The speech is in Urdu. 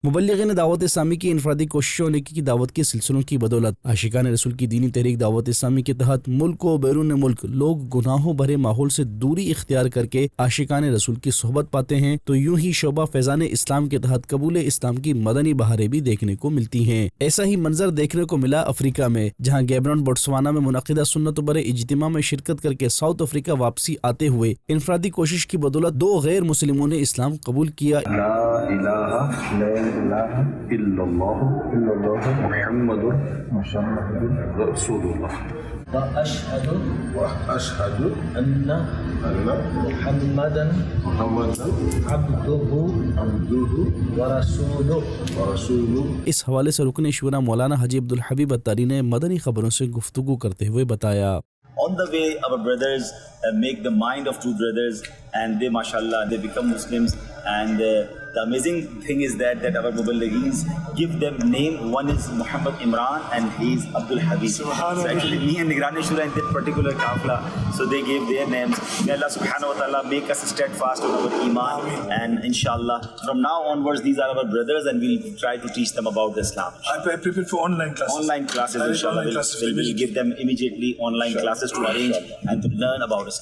مبلغین دعوت اسلامی کی انفرادی کوششوں اور نیکی کی دعوت کے سلسلوں کی بدولت عاشقان رسول کی دینی تحریک دعوت اسلامی کے تحت ملک و بیرون ملک لوگ گناہوں بھرے ماحول سے دوری اختیار کر کے عاشقان رسول کی صحبت پاتے ہیں، تو یوں ہی شعبہ فیضان اسلام کے تحت قبول اسلام کی مدنی بہاریں بھی دیکھنے کو ملتی ہیں۔ ایسا ہی منظر دیکھنے کو ملا افریقہ میں، جہاں گیبرون بوٹسوانا میں منعقدہ سنت برے اجتماع میں شرکت کر کے ساؤتھ افریقہ واپسی آتے ہوئے انفرادی کوشش کی بدولت 2 غیر مسلموں نے اسلام قبول کیا۔ لا الہ الا اللہ محمد رسول اللہ واشہد ان محمدا عبدہ ورسولہ۔ اس حوالے سے رکن شورا مولانا حاجی عبدالحبیب اتاری نے مدنی خبروں سے گفتگو کرتے ہوئے بتایا، On the way, our brothers make the mind of two brothers, and they, mashallah, they become Muslims. And the amazing thing is that our Muballigheens give them name. One is Muhammad Imran and he is Abdul Habib. So actually, me and Nigrani Shura in that particular kafla, so they gave their names. May Allah subhanahu wa ta'ala make us steadfast on our iman. And inshallah, from now onwards, these are our brothers and we'll try to teach them about Islam. I prepared for online classes. Online classes, inshallah. We'll give them immediately online classes to arrange and to learn about Islam.